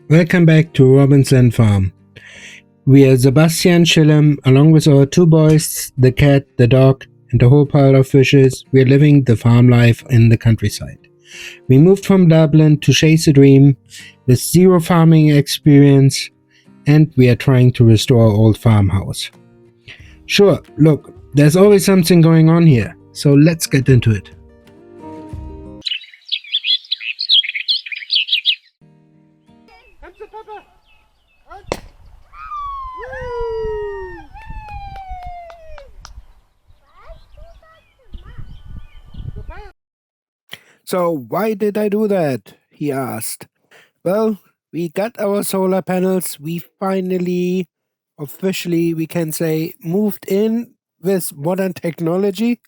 Welcome back to Robinson Farm. We are Sebastian Schillem, along with our two boys, the cat, the dog, and a whole pile of fishes. We are living the farm life in the countryside. We moved from Dublin to chase a dream with zero farming experience, and we are trying to restore our old farmhouse. Sure, look, there's always something going on here, so let's get into it. So why did I do that? He asked. Well, we got our solar panels. We finally, officially, we can say, moved in with modern technology.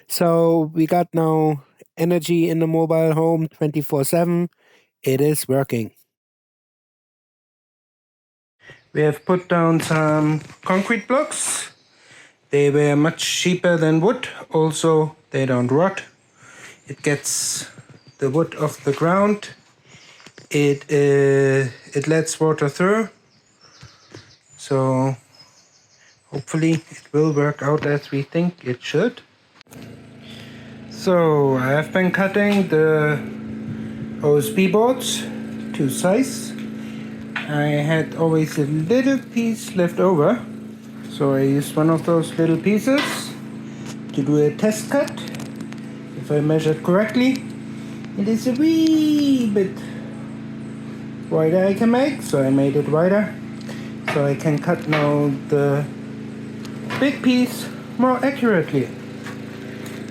So we got now energy in the mobile home 24/7. It is working. We have put down some concrete blocks. They were much cheaper than wood. Also, they don't rot. It gets the wood off the ground. It lets water through. So hopefully it will work out as we think it should. So I have been cutting the OSB boards to size. I had always a little piece left over, so I used one of those little pieces to do a test cut. If I measured correctly, it is a wee bit wider I can make, so I made it wider, so I can cut now the big piece more accurately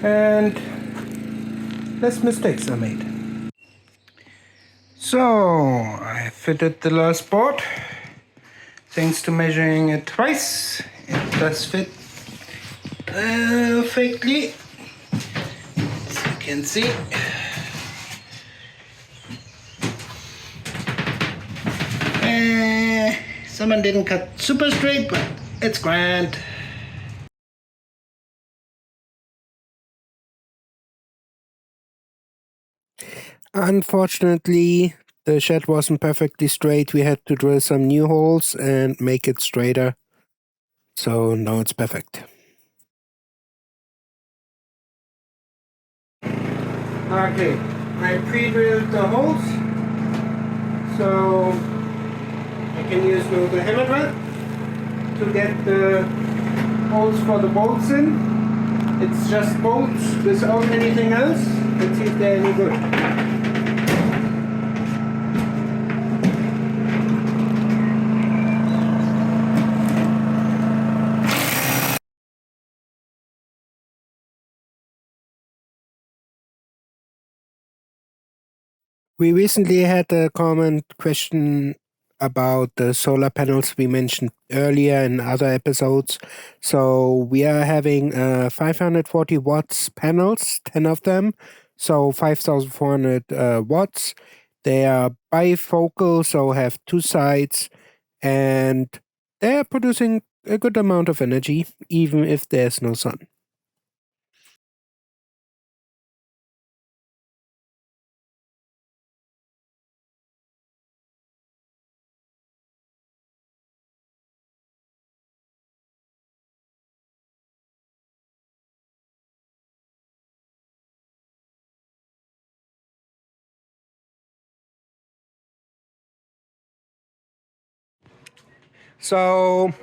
and less mistakes are made. So I fitted the last board. Thanks to measuring it twice, it does fit perfectly, as you can see. Someone didn't cut super straight, but it's grand. Unfortunately, the shed wasn't perfectly straight. We had to drill some new holes and make it straighter. So now it's perfect. Okay, I pre-drilled the holes, so I can use now the hammer drill to get the holes for the bolts in. It's just bolts without anything else. Let's see if they're any good. We recently had a common question about the solar panels we mentioned earlier in other episodes. So we are having 540 watts panels, 10 of them, so 5,400 watts. They are bifocal, so have two sides, and they are producing a good amount of energy, even if there's no sun. So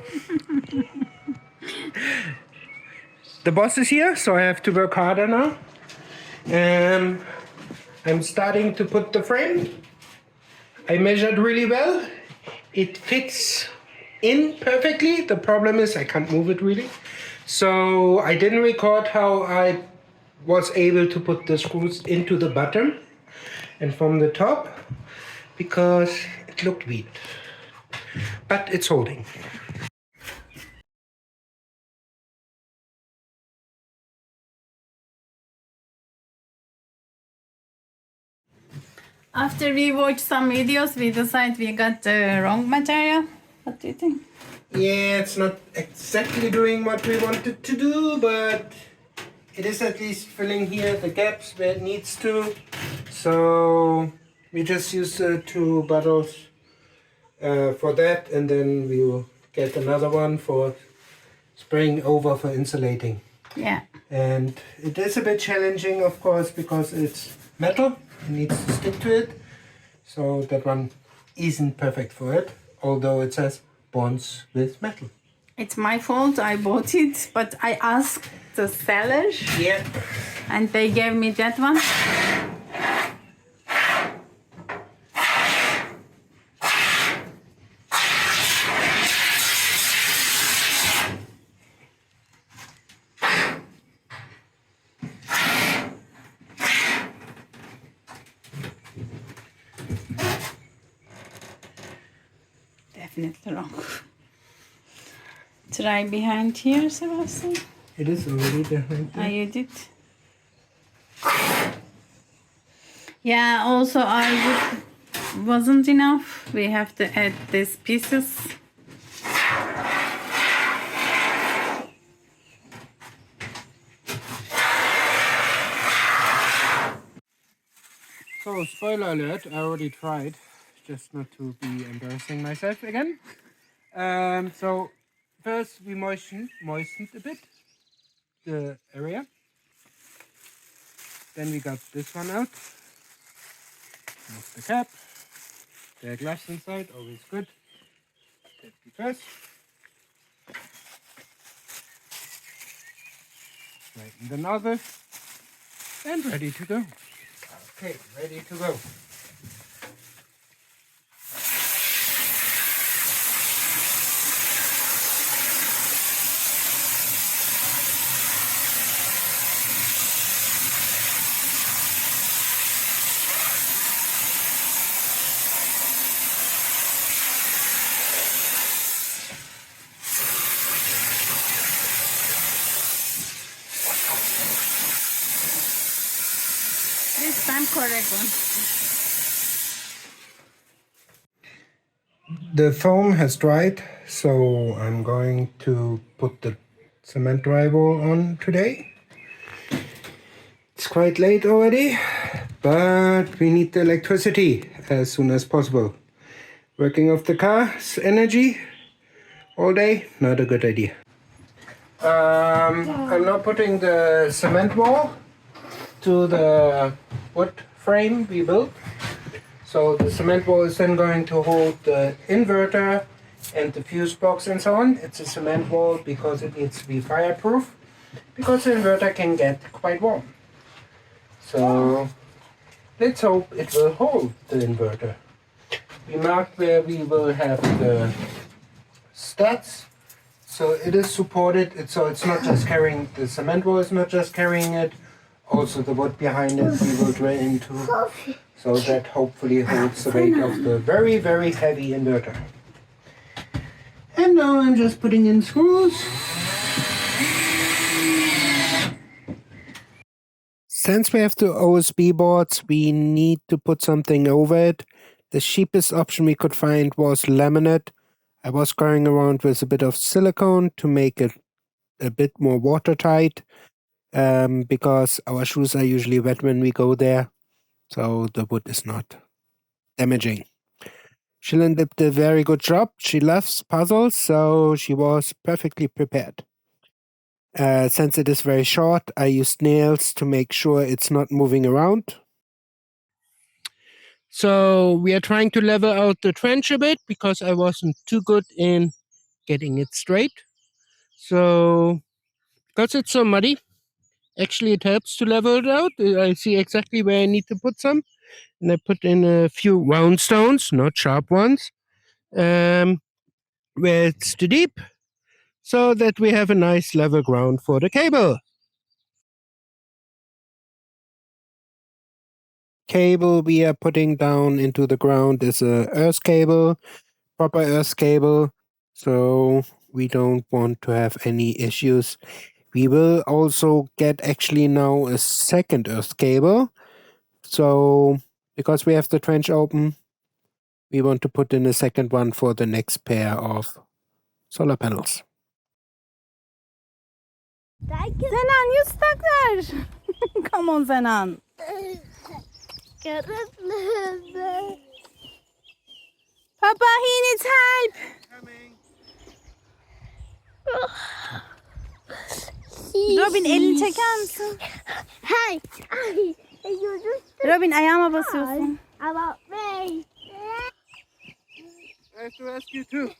the boss is here, so I have to work harder now. I'm starting to put the frame. I measured really well. It fits in perfectly. The problem is I can't move it really. So I didn't record how I was able to put the screws into the bottom and from the top because it looked weird. But it's holding. After we watched some videos, we decided we got the wrong material. What do you think? Yeah, it's not exactly doing what we wanted to do, but it is at least filling here the gaps where it needs to. So we just use the two bottles for that, and then we'll get another one for spraying over for insulating. Yeah. And it is a bit challenging, of course, because it's metal. It needs to stick to it. So that one isn't perfect for it, although it says bonds with metal. It's my fault. I bought it, but I asked the seller. Yeah. And they gave me that one. Definitely wrong. Try behind here, Sebastian. It is already behind I did it. Yeah, also wasn't enough. We have to add these pieces. So, spoiler alert, I already tried, just not to be embarrassing myself again. So, first we moistened a bit the area. Then we got this one out. Remove the cap. There are glass inside, always good. Safety first. Straighten the nozzle. And ready to go. Okay, ready to go. This time correct one. The foam has dried, so I'm going to put the cement drywall on today. It's quite late already, but we need the electricity as soon as possible. Working off the car's energy all day, not a good idea. I'm now putting the cement wall to the wood frame we built. So the cement wall is then going to hold the inverter and the fuse box and so on. It's a cement wall because it needs to be fireproof, because the inverter can get quite warm. So let's hope it will hold the inverter. We marked where we will have the studs. So it is supported, so it's not just carrying, the cement wall is not just carrying it, also the wood behind it we will drill into, so that hopefully holds the weight of the very, very heavy inverter. And now I'm just putting in screws. Since we have the OSB boards, we need to put something over it. The cheapest option we could find was laminate. I was going around with a bit of silicone to make it a bit more watertight, because our shoes are usually wet when we go there, so the wood is not damaging. Shilin did a very good job. She loves puzzles, so she was perfectly prepared. Since it is very short, I used nails to make sure it's not moving around. So we are trying to level out the trench a bit because I wasn't too good in getting it straight. So, because it's so muddy, actually it helps to level it out. I see exactly where I need to put some. And I put in a few round stones, not sharp ones, where it's too deep, so that we have a nice level ground for the cable. Cable we are putting down into the ground is a earth cable, proper earth cable, so we don't want to have any issues. We will also get actually now a second earth cable, so because we have the trench open, we want to put in a second one for the next pair of solar panels. Zenan, you stuck there. Come on, Zenan. Papa, he needs help. Coming. Robin, elini çeker misin? Hey. Robin, ayağıma basıyorsun. About me. I have to ask you too.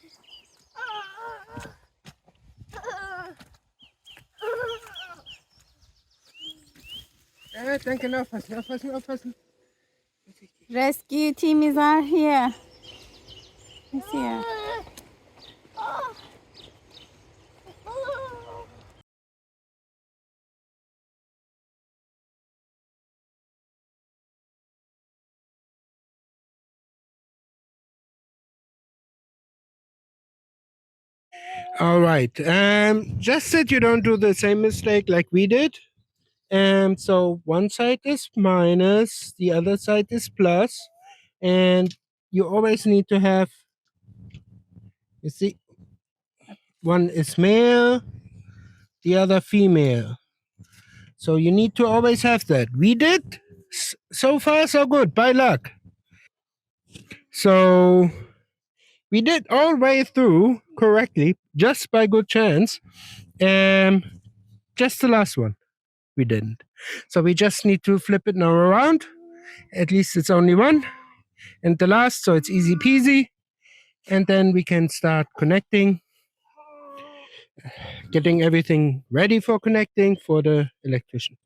Evet, danke, aufpassen, aufpassen, aufpassen. Rescue teams are here. He's here. All right. Just that you don't do the same mistake like we did. So one side is minus, the other side is plus, and you always need to have. You see, one is male, the other female. So you need to always have that. We did. So far, so good. By luck. So we did all the way through correctly, just by good chance. Just the last one, we didn't. So we just need to flip it now around. At least it's only one. And the last, so it's easy peasy. And then we can start connecting, getting everything ready for connecting for the electrician.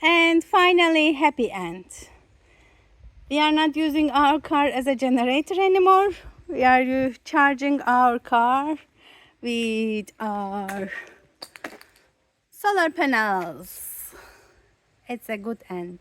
And finally, happy end. We are not using our car as a generator anymore. We are charging our car with our solar panels. It's a good end.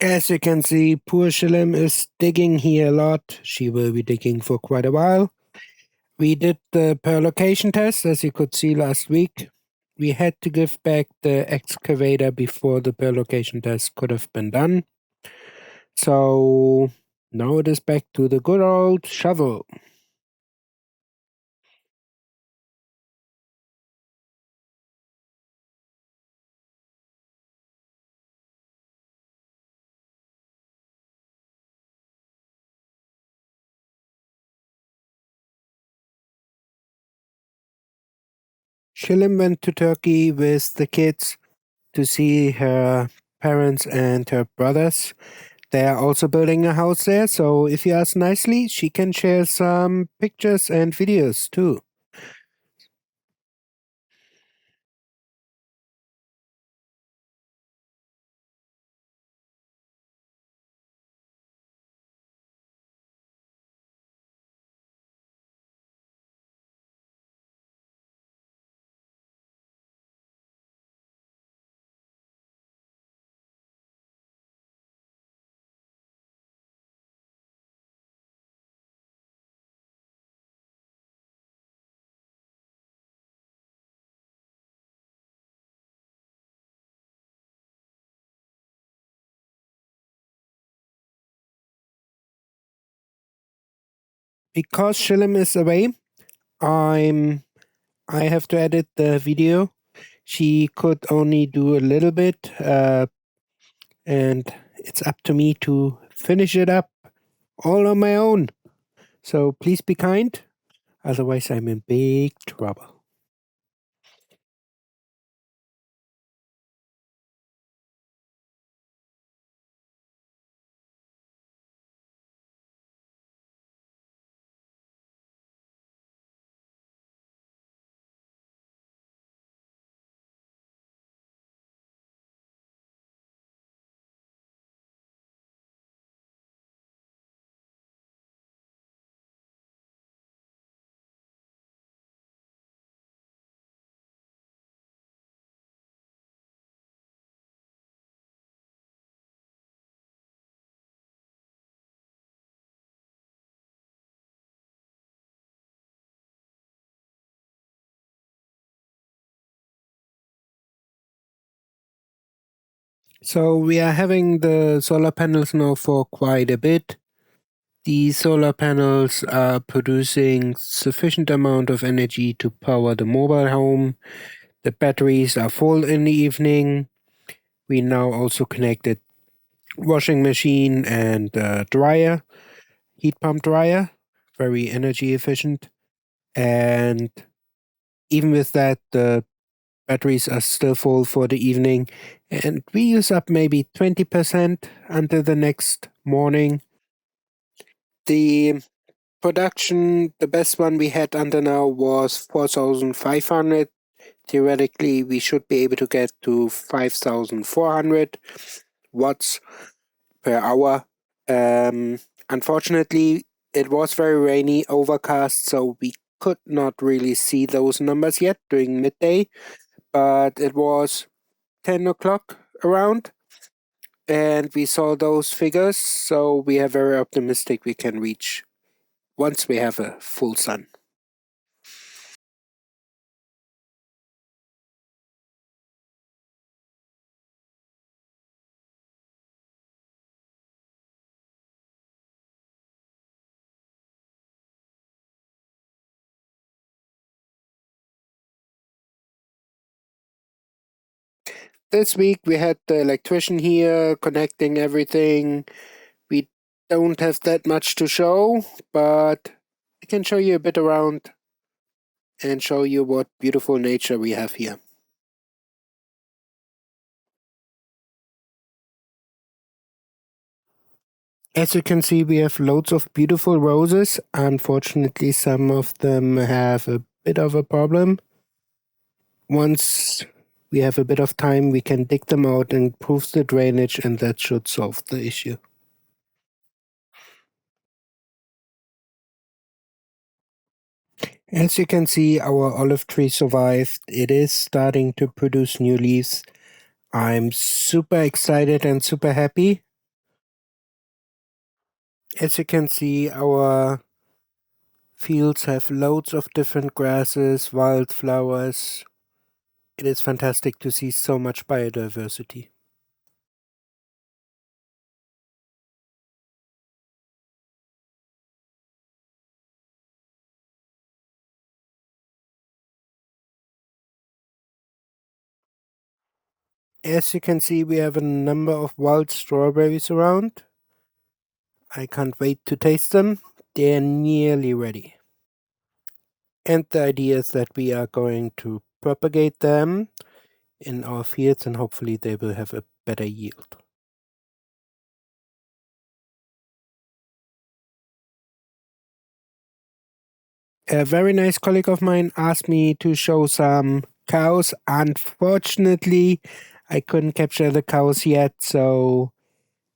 As you can see, poor Shilim is digging here a lot. She will be digging for quite a while. We did the per location test, as you could see last week. We had to give back the excavator before the per location test could have been done. So now it is back to the good old shovel. Shilim went to Turkey with the kids to see her parents and her brothers. They are also building a house there, so if you ask nicely, she can share some pictures and videos too. Because Shilim is away, I have to edit the video. She could only do a little bit, and it's up to me to finish it up all on my own. So please be kind, otherwise I'm in big trouble. So we are having the solar panels now for quite a bit. The solar panels are producing sufficient amount of energy to power the mobile home. The batteries are full in the evening. We now also connected washing machine and dryer, heat pump dryer, very energy efficient. And even with that, the batteries are still full for the evening. And we use up maybe 20% until the next morning. The production, the best one we had until now was 4,500. Theoretically, we should be able to get to 5,400 watts per hour. Unfortunately, it was very rainy, overcast, so we could not really see those numbers yet during midday. But it was 10 o'clock around, and we saw those figures, so we are very optimistic we can reach once we have a full sun. This week we had the electrician here connecting everything. We don't have that much to show, but I can show you a bit around and show you what beautiful nature we have here. As you can see, we have loads of beautiful roses. Unfortunately, some of them have a bit of a problem. Once we have a bit of time, we can dig them out and improve the drainage, and that should solve the issue. As you can see, our olive tree survived. It is starting to produce new leaves. I'm super excited and super happy. As you can see, our fields have loads of different grasses, wildflowers. It is fantastic to see so much biodiversity. As you can see, we have a number of wild strawberries around. I can't wait to taste them. They're nearly ready. And the idea is that we are going to propagate them in our fields, and hopefully they will have a better yield. A very nice colleague of mine asked me to show some cows. Unfortunately, I couldn't capture the cows yet, so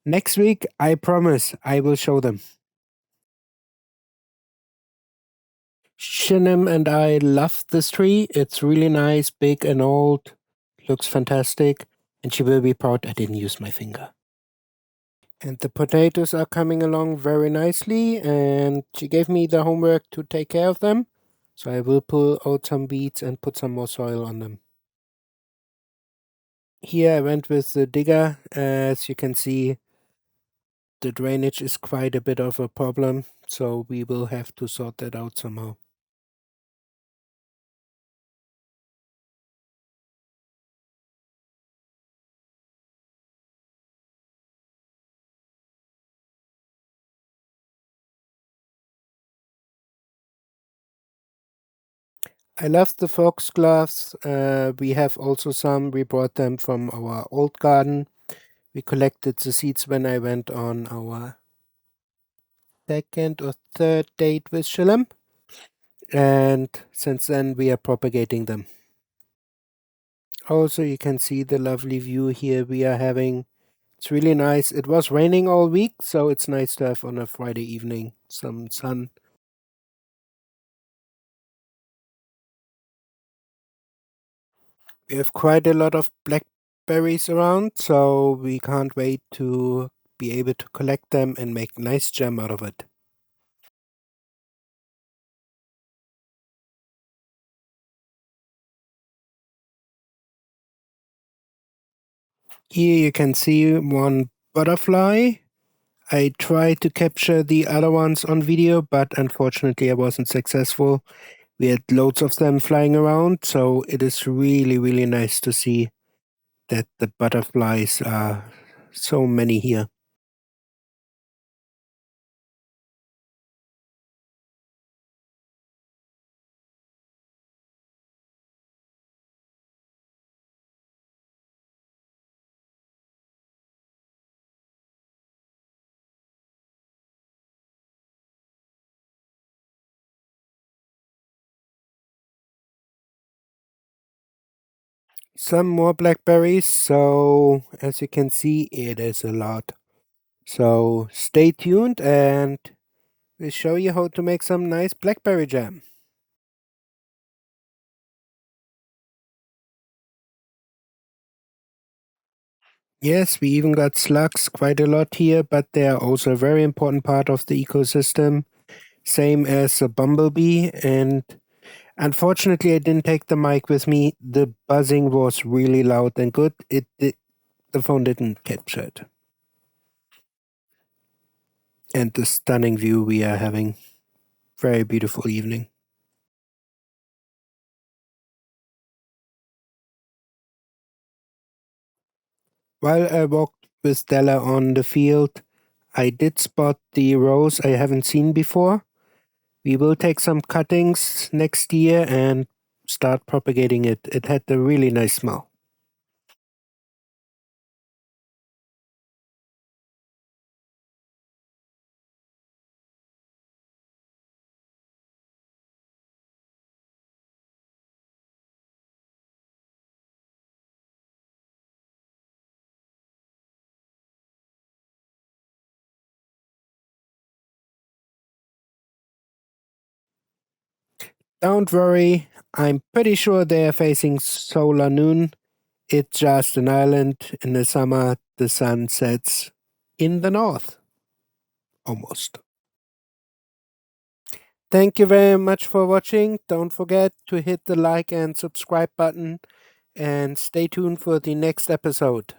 next week, I promise, I will show them. Shinem and I love this tree. It's really nice, big and old, looks fantastic, and she will be proud I didn't use my finger. And the potatoes are coming along very nicely, and she gave me the homework to take care of them. So I will pull out some weeds and put some more soil on them. Here I went with the digger. As you can see, the drainage is quite a bit of a problem, so we will have to sort that out somehow. I love the foxgloves. We have also some. We brought them from our old garden. We collected the seeds when I went on our second or third date with Shilem. And since then, we are propagating them. Also, you can see the lovely view here we are having. It's really nice. It was raining all week, so it's nice to have on a Friday evening some sun. We have quite a lot of blackberries around, so we can't wait to be able to collect them and make nice jam out of it. Here you can see one butterfly. I tried to capture the other ones on video, but unfortunately I wasn't successful. We had loads of them flying around, so it is really, really nice to see that the butterflies are so many here. Some more blackberries, so as you can see, it is a lot. So stay tuned and we'll show you how to make some nice blackberry jam. Yes, we even got slugs quite a lot here, but they are also a very important part of the ecosystem, same as a bumblebee. And unfortunately, I didn't take the mic with me. The buzzing was really loud and good. The phone didn't capture it. And the stunning view we are having. Very beautiful evening. While I walked with Stella on the field, I did spot the rose I haven't seen before. We will take some cuttings next year and start propagating it. It had a really nice smell. Don't worry, I'm pretty sure they are facing solar noon. It's just an island. In the summer, the sun sets in the north. Almost. Thank you very much for watching. Don't forget to hit the like and subscribe button and stay tuned for the next episode.